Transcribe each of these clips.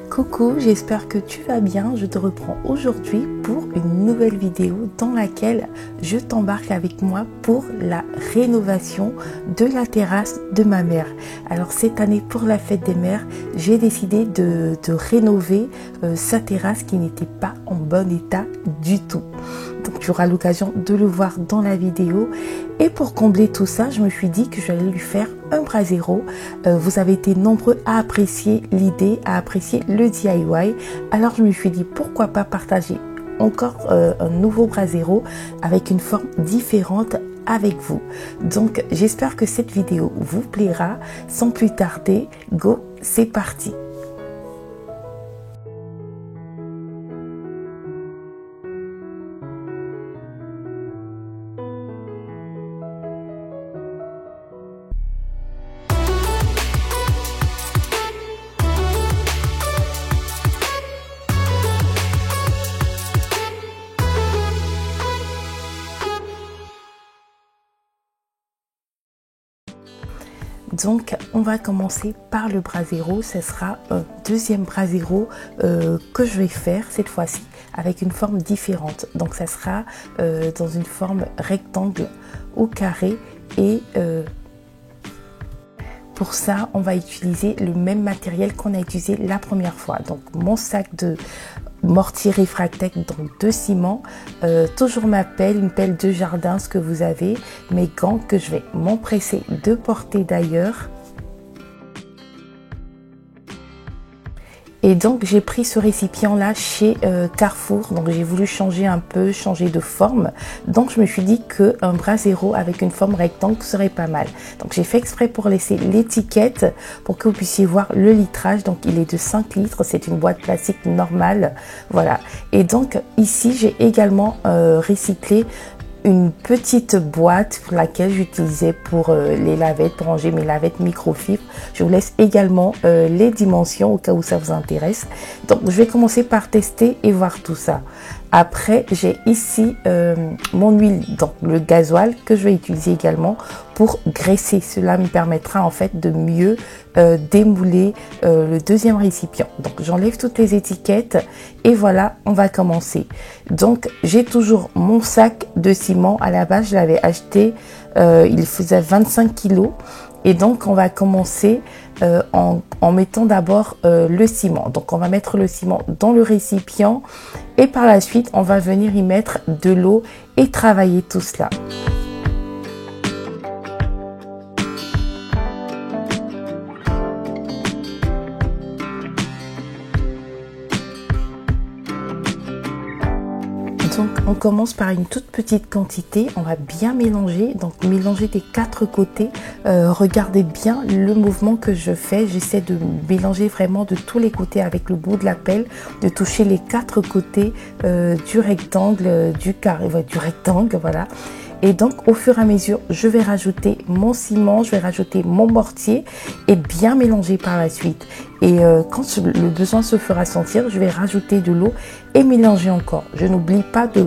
Coucou, j'espère que tu vas bien. Je te reprends aujourd'hui pour une nouvelle vidéo dans laquelle je t'embarque avec moi pour la rénovation de la terrasse de ma mère. Alors cette année pour la fête des mères, j'ai décidé de rénover sa terrasse qui n'était pas en bon état du tout. Donc tu auras l'occasion de le voir dans la vidéo. Et pour combler tout ça, je me suis dit que j'allais lui faire un brasero. Vous avez été nombreux à apprécier l'idée, à apprécier le DIY. Alors je me suis dit pourquoi pas partager encore un nouveau brasero avec une forme différente avec vous. Donc j'espère que cette vidéo vous plaira. Sans plus tarder, go, c'est parti. Donc on va commencer par le brasero. Ce sera un deuxième brasero que je vais faire cette fois-ci avec une forme différente. Donc ça sera dans une forme rectangle ou carré et pour ça on va utiliser le même matériel qu'on a utilisé la première fois. Donc mon sac de mortier réfractaire, donc de ciment, toujours ma pelle, une pelle de jardin, ce que vous avez, mes gants que je vais m'empresser de porter d'ailleurs. Et donc j'ai pris ce récipient là chez Carrefour, donc j'ai voulu changer un peu, changer de forme. Donc je me suis dit qu'un brasero avec une forme rectangle serait pas mal. Donc j'ai fait exprès pour laisser l'étiquette pour que vous puissiez voir le litrage. Donc il est de 5 litres, c'est une boîte plastique normale. Voilà. Et donc ici j'ai également recyclé une petite boîte pour laquelle j'utilisais pour les lavettes, pour ranger mes lavettes microfibre. Je vous laisse également les dimensions au cas où ça vous intéresse. Donc je vais commencer par tester et voir tout ça. Après j'ai ici mon huile, donc le gasoil que je vais utiliser également pour graisser. Cela me permettra en fait de mieux démouler le deuxième récipient. Donc j'enlève toutes les étiquettes et voilà, on va commencer. Donc j'ai toujours mon sac de ciment. À la base je l'avais acheté, il faisait 25 kilos. Et donc on va commencer en mettant d'abord le ciment. Donc on va mettre le ciment dans le récipient et par la suite on va venir y mettre de l'eau et travailler tout cela. Donc on commence par une toute petite quantité, on va bien mélanger, donc mélanger des quatre côtés. Regardez bien le mouvement que je fais, j'essaie de mélanger vraiment de tous les côtés avec le bout de la pelle, de toucher les quatre côtés du rectangle, du carré, du rectangle, voilà. Et donc au fur et à mesure, je vais rajouter mon ciment, je vais rajouter mon mortier et bien mélanger par la suite. Et quand le besoin se fera sentir, je vais rajouter de l'eau et mélanger encore. Je n'oublie pas de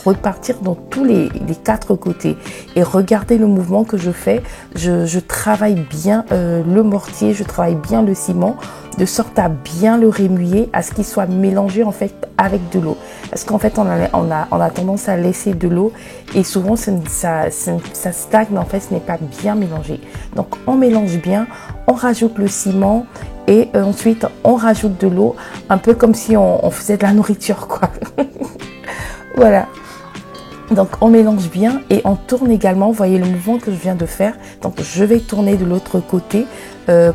repartir dans tous les quatre côtés. Et regardez le mouvement que je fais. Je travaille bien le mortier, je travaille bien le ciment, de sorte à bien le remuer, à ce qu'il soit mélangé en fait avec de l'eau. Parce qu'en fait on a tendance à laisser de l'eau et souvent ça stagne, en fait ce n'est pas bien mélangé. Donc on mélange bien, on rajoute le ciment et ensuite on rajoute de l'eau, un peu comme si on faisait de la nourriture quoi. Voilà. Donc on mélange bien et on tourne également, vous voyez le mouvement que je viens de faire. Donc je vais tourner de l'autre côté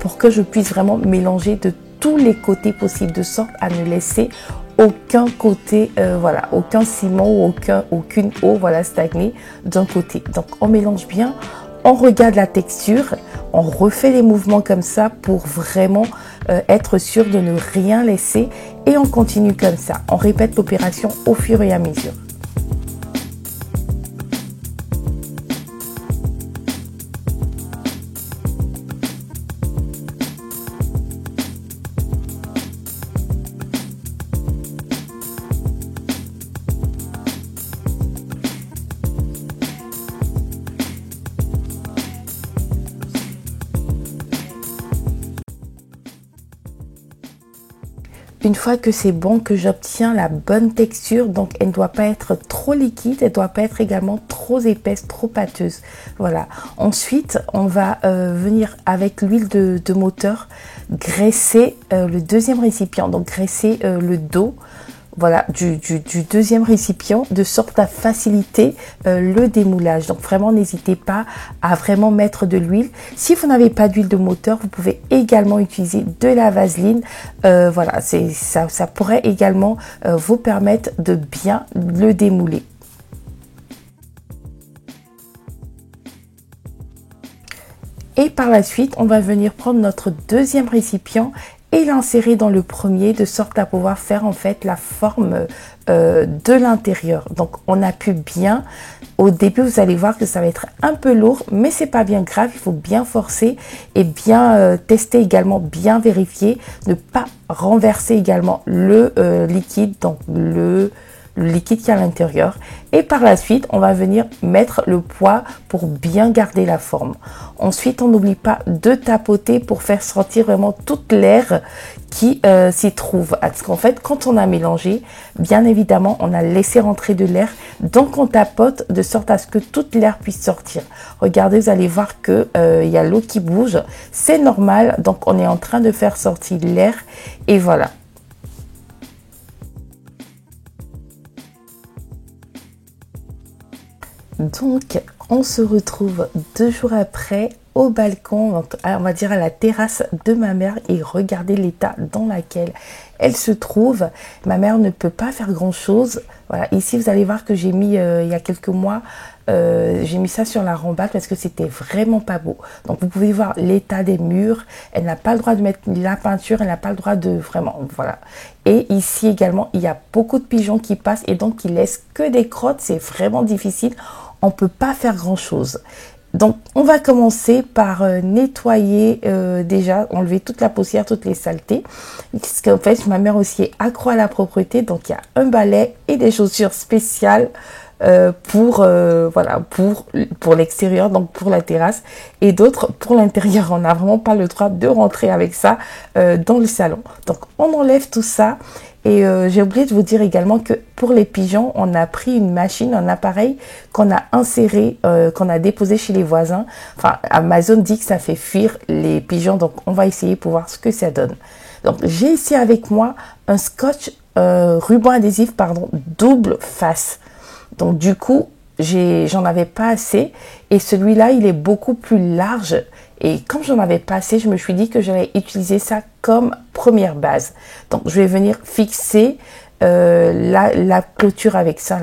pour que je puisse vraiment mélanger de tous les côtés possibles, de sorte à ne laisser aucun côté, voilà, aucun ciment ou aucune eau, voilà, stagner d'un côté. Donc on mélange bien, on regarde la texture, on refait les mouvements comme ça pour vraiment être sûr de ne rien laisser et on continue comme ça. On répète l'opération au fur et à mesure. Une fois que c'est bon, que j'obtiens la bonne texture, donc elle ne doit pas être trop liquide, elle ne doit pas être également trop épaisse, trop pâteuse. Voilà. Ensuite, on va venir avec l'huile de moteur graisser le deuxième récipient, donc graisser le dos. Voilà, du deuxième récipient, de sorte à faciliter le démoulage. Donc vraiment, n'hésitez pas à vraiment mettre de l'huile. Si vous n'avez pas d'huile de moteur, vous pouvez également utiliser de la vaseline. Voilà, ça pourrait également vous permettre de bien le démouler. Et par la suite, on va venir prendre notre deuxième récipient et l'insérer dans le premier de sorte à pouvoir faire en fait la forme de l'intérieur. Donc on appuie bien. Au début, vous allez voir que ça va être un peu lourd, mais c'est pas bien grave. Il faut bien forcer et bien tester également, bien vérifier, ne pas renverser également le liquide, donc le liquide qui est à l'intérieur. Et par la suite, on va venir mettre le poids pour bien garder la forme. Ensuite, on n'oublie pas de tapoter pour faire sortir vraiment toute l'air qui s'y trouve. Parce qu'en fait, quand on a mélangé, bien évidemment, on a laissé rentrer de l'air. Donc, on tapote de sorte à ce que toute l'air puisse sortir. Regardez, vous allez voir que il y a l'eau qui bouge. C'est normal. Donc, on est en train de faire sortir l'air. Et voilà. Donc, on se retrouve 2 jours après au balcon, donc, on va dire à la terrasse de ma mère, et regardez l'état dans lequel elle se trouve. Ma mère ne peut pas faire grand chose. Voilà, ici vous allez voir que j'ai mis il y a quelques mois, j'ai mis ça sur la rambarde parce que c'était vraiment pas beau. Donc vous pouvez voir l'état des murs. Elle n'a pas le droit de mettre la peinture, elle n'a pas le droit de vraiment, voilà. Et ici également, il y a beaucoup de pigeons qui passent et donc qui laissent que des crottes. C'est vraiment difficile. On peut pas faire grand chose. Donc on va commencer par nettoyer déjà, enlever toute la poussière, toutes les saletés. Parce qu'en fait, ma mère aussi est accro à la propreté, donc il y a un balai et des chaussures spéciales voilà, pour l'extérieur, donc pour la terrasse, et d'autres pour l'intérieur. On n'a vraiment pas le droit de rentrer avec ça dans le salon. Donc on enlève tout ça. Et j'ai oublié de vous dire également que pour les pigeons, on a pris une machine, un appareil qu'on a inséré, qu'on a déposé chez les voisins. Enfin, Amazon dit que ça fait fuir les pigeons, donc on va essayer pour voir ce que ça donne. Donc j'ai ici avec moi un scotch ruban adhésif, pardon, double face. Donc du coup, j'en avais pas assez et celui-là, il est beaucoup plus large. Et comme j'en avais pas assez, je me suis dit que j'allais utiliser ça comme première base. Donc je vais venir fixer la clôture avec ça,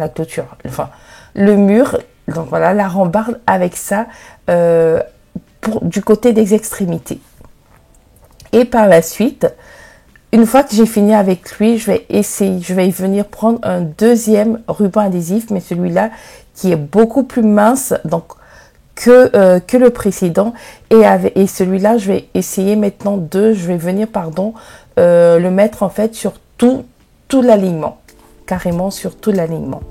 enfin le mur. Donc voilà, la rambarde avec ça du côté des extrémités. Et par la suite, une fois que j'ai fini avec lui, je vais venir prendre un deuxième ruban adhésif, mais celui-là qui est beaucoup plus mince donc que le précédent. Et celui-là, je vais essayer maintenant je vais venir, le mettre en fait sur tout l'alignement, carrément sur tout l'alignement.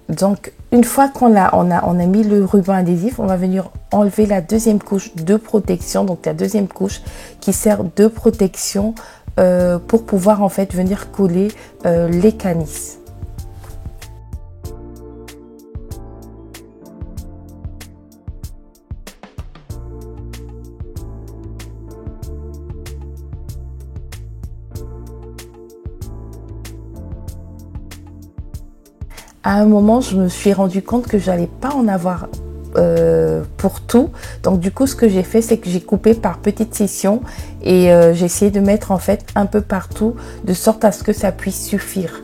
Donc, une fois qu'on a mis le ruban adhésif, on va venir enlever la deuxième couche de protection. Donc, la deuxième couche qui sert de protection pour pouvoir en fait venir coller les canisses. À un moment, je me suis rendu compte que j'allais pas en avoir pour tout. Donc du coup, ce que j'ai fait, c'est que j'ai coupé par petites sessions et j'ai essayé de mettre en fait un peu partout de sorte à ce que ça puisse suffire.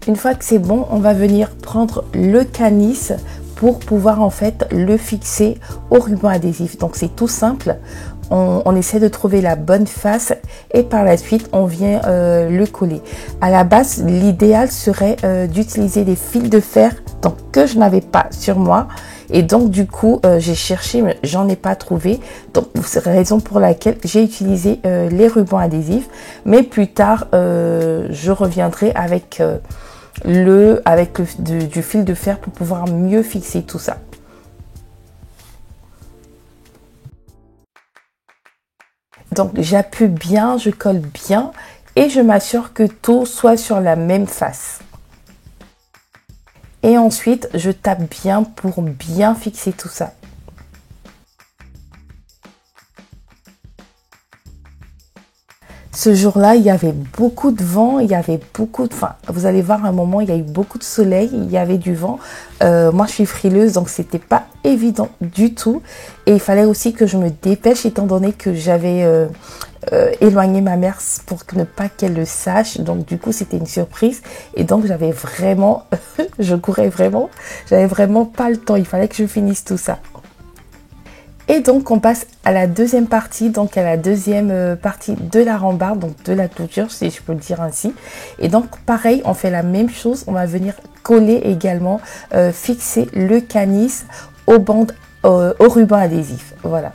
Une fois que c'est bon, on va venir prendre le canis pour pouvoir en fait le fixer au ruban adhésif. Donc c'est tout simple. On essaie de trouver la bonne face et par la suite on vient le coller. À la base, l'idéal serait d'utiliser des fils de fer donc, que je n'avais pas sur moi. Et donc du coup j'ai cherché mais j'en ai pas trouvé, donc c'est la raison pour laquelle j'ai utilisé les rubans adhésifs, mais plus tard je reviendrai avec du fil de fer pour pouvoir mieux fixer tout ça. Donc j'appuie bien, je colle bien et je m'assure que tout soit sur la même face. Et ensuite, je tape bien pour bien fixer tout ça. Ce jour-là, il y avait beaucoup de vent, il y avait beaucoup de... Enfin, vous allez voir à un moment, il y a eu beaucoup de soleil, il y avait du vent. Moi, je suis frileuse, donc c'était pas évident du tout. Et il fallait aussi que je me dépêche, étant donné que j'avais éloigné ma mère pour ne pas qu'elle le sache. Donc, du coup, c'était une surprise. Et donc, j'avais vraiment... je courais vraiment. J'avais vraiment pas le temps. Il fallait que je finisse tout ça. Et donc on passe à la deuxième partie, donc à la deuxième partie de la rambarde, donc de la clôture si je peux le dire ainsi. Et donc pareil, on fait la même chose, on va venir coller également, fixer le canis aux bandes, au ruban adhésif, voilà.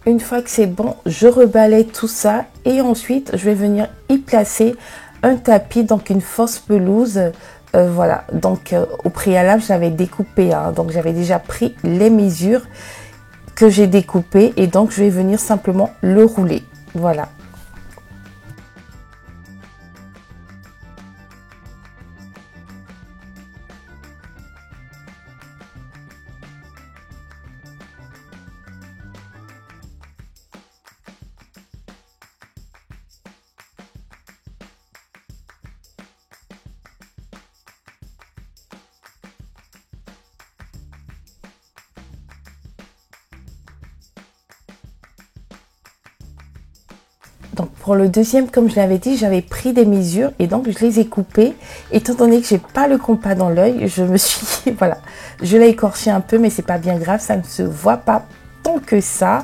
Une fois que c'est bon, je rebalaye tout ça et ensuite je vais venir y placer un tapis, donc une fausse pelouse. Voilà, donc au préalable j'avais découpé, hein, donc j'avais déjà pris les mesures que j'ai découpées et donc je vais venir simplement le rouler. Voilà. Donc pour le deuxième, comme je l'avais dit, j'avais pris des mesures et donc je les ai coupées. Étant donné que j'ai pas le compas dans l'œil, je me suis, voilà, je l'ai écorché un peu, mais c'est pas bien grave, ça ne se voit pas tant que ça.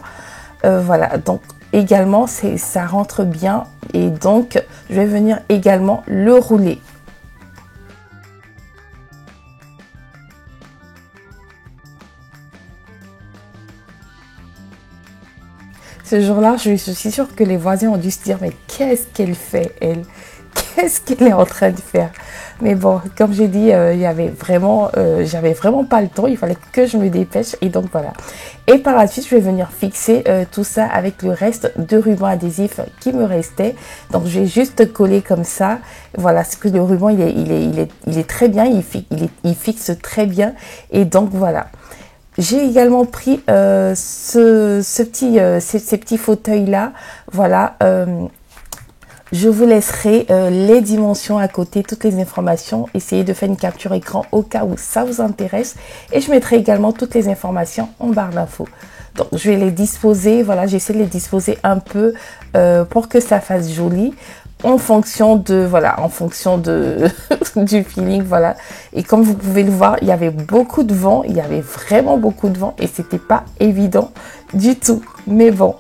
Voilà, donc également ça rentre bien et donc je vais venir également le rouler. Ce jour-là, je suis sûre que les voisins ont dû se dire, mais qu'est-ce qu'elle fait, elle? Qu'est-ce qu'elle est en train de faire? Mais bon, comme j'ai dit, j'avais vraiment pas le temps. Il fallait que je me dépêche. Et donc, voilà. Et par la suite, je vais venir fixer tout ça avec le reste de ruban adhésif qui me restait. Donc, je vais juste coller comme ça. Voilà, ce que le ruban, il est très bien. Il fixe très bien. Et donc, voilà. J'ai également pris ces petits fauteuils là, voilà. Je vous laisserai les dimensions à côté, toutes les informations. Essayez de faire une capture écran au cas où ça vous intéresse. Et je mettrai également toutes les informations en barre d'infos. Donc je vais les disposer, voilà, j'essaie de les disposer un peu pour que ça fasse joli. En fonction de, voilà, en fonction de du feeling, voilà. Et comme vous pouvez le voir, il y avait beaucoup de vent, il y avait vraiment beaucoup de vent et c'était pas évident du tout. Mais bon.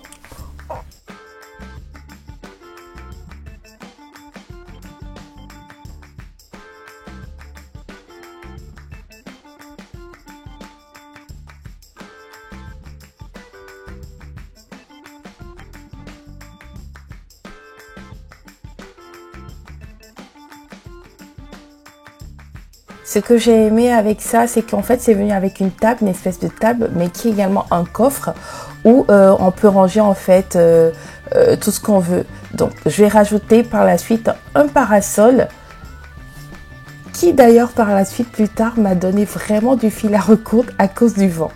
Ce que j'ai aimé avec ça, c'est qu'en fait, c'est venu avec une table, une espèce de table, mais qui est également un coffre où on peut ranger en fait tout ce qu'on veut. Donc, je vais rajouter par la suite un parasol. qui d'ailleurs par la suite plus tard m'a donné vraiment du fil à recoudre à cause du vent.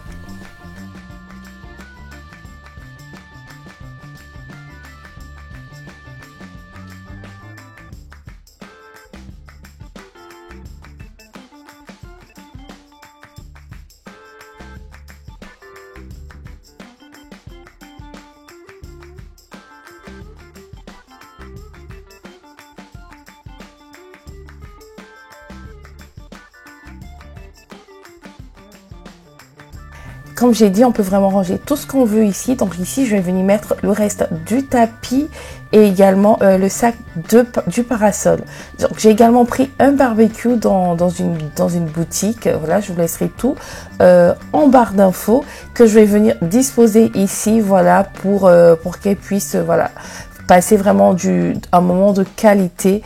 Comme j'ai dit, on peut vraiment ranger tout ce qu'on veut ici. Donc ici, je vais venir mettre le reste du tapis et également le sac du parasol. Donc j'ai également pris un barbecue dans une boutique. Voilà, je vous laisserai tout en barre d'infos que je vais venir disposer ici. Voilà, pour qu'elle puisse voilà passer vraiment un moment de qualité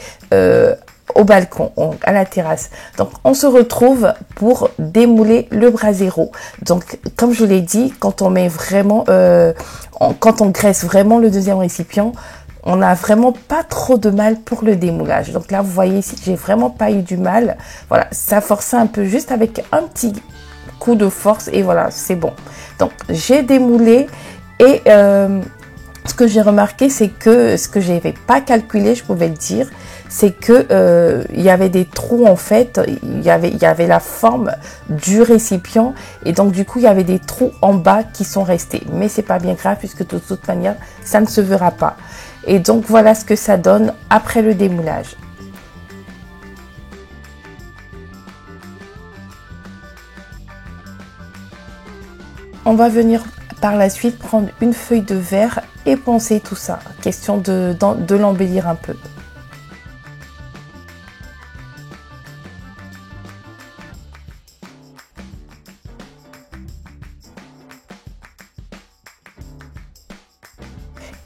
au balcon, à la terrasse. Donc on se retrouve pour démouler le brasero. Donc comme je vous l'ai dit, quand on met vraiment quand on graisse vraiment le deuxième récipient, on n'a vraiment pas trop de mal pour le démoulage. Donc là vous voyez ici, j'ai vraiment pas eu du mal. Voilà, ça forçait un peu juste avec un petit coup de force et voilà, c'est bon. Donc j'ai démoulé et ce que j'ai remarqué, c'est que ce que j'avais pas calculé, je pouvais le dire, c'est que il y avait des trous en fait, il y avait la forme du récipient et donc du coup il y avait des trous en bas qui sont restés. Mais c'est pas bien grave puisque de toute manière ça ne se verra pas. Et donc voilà ce que ça donne après le démoulage. On va venir par la suite prendre une feuille de verre et poncer tout ça. Question de l'embellir un peu.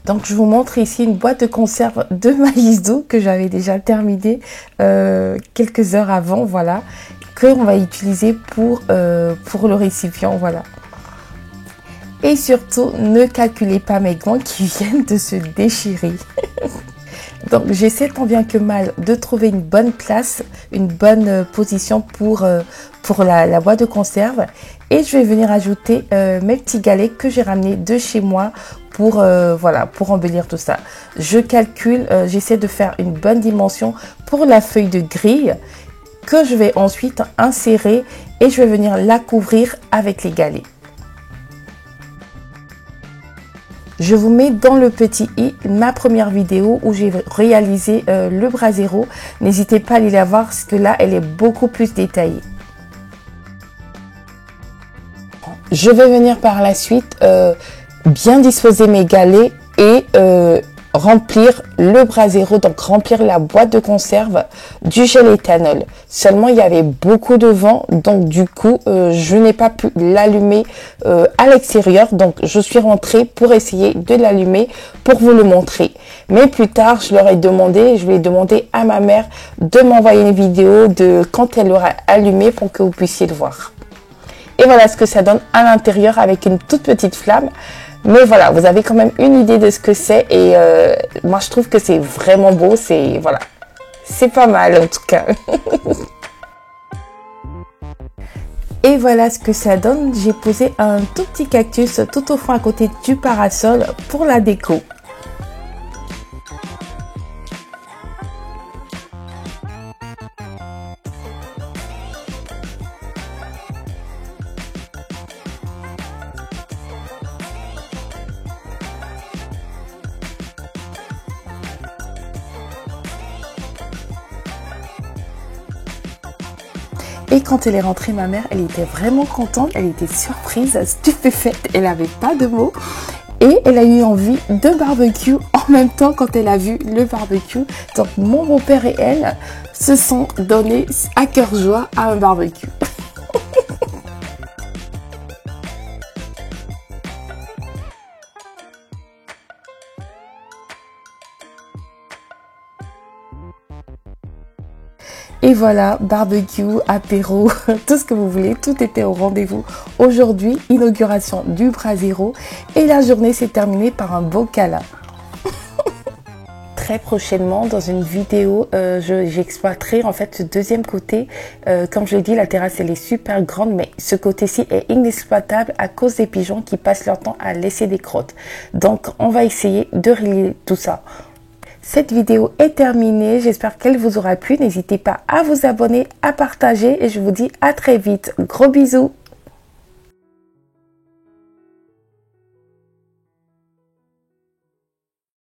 Donc je vous montre ici une boîte de conserve de maïs doux que j'avais déjà terminé quelques heures avant, voilà, qu'on va utiliser pour le récipient, voilà. Et surtout, ne calculez pas mes gants qui viennent de se déchirer. Donc j'essaie tant bien que mal de trouver une bonne place, une bonne position pour la boîte de conserve. Et je vais venir ajouter mes petits galets que j'ai ramenés de chez moi pour embellir tout ça. Je calcule, j'essaie de faire une bonne dimension pour la feuille de grille que je vais ensuite insérer et je vais venir la couvrir avec les galets. Je vous mets dans le petit i ma première vidéo où j'ai réalisé le brasero. N'hésitez pas à aller la voir parce que là, elle est beaucoup plus détaillée. Je vais venir par la suite bien disposer mes galets et remplir le brasero, donc remplir la boîte de conserve du gel éthanol. Seulement, il y avait beaucoup de vent, donc du coup, je n'ai pas pu l'allumer à l'extérieur. Donc, je suis rentrée pour essayer de l'allumer pour vous le montrer. Mais plus tard, je lui ai demandé à ma mère de m'envoyer une vidéo de quand elle l'aura allumé pour que vous puissiez le voir. Et voilà ce que ça donne à l'intérieur avec une toute petite flamme. Mais voilà, vous avez quand même une idée de ce que c'est et moi je trouve que c'est vraiment beau, c'est voilà, c'est pas mal en tout cas. Et voilà ce que ça donne, j'ai posé un tout petit cactus tout au fond à côté du parasol pour la déco. Et quand elle est rentrée, ma mère, elle était vraiment contente, elle était surprise, stupéfaite, elle n'avait pas de mots. Et elle a eu envie de barbecue en même temps quand elle a vu le barbecue. Donc mon beau-père et elle se sont donnés à cœur joie à un barbecue. Et voilà, barbecue, apéro, tout ce que vous voulez, tout était au rendez-vous. Aujourd'hui, inauguration du brasero et la journée s'est terminée par un beau câlin. très prochainement dans une vidéo. J'exploiterai en fait ce deuxième côté. Comme je l'ai dit, la terrasse elle est super grande, mais ce côté-ci est inexploitable à cause des pigeons qui passent leur temps à laisser des crottes. Donc on va essayer de régler tout ça. Cette vidéo est terminée, j'espère qu'elle vous aura plu. N'hésitez pas à vous abonner, à partager et je vous dis à très vite. Gros bisous!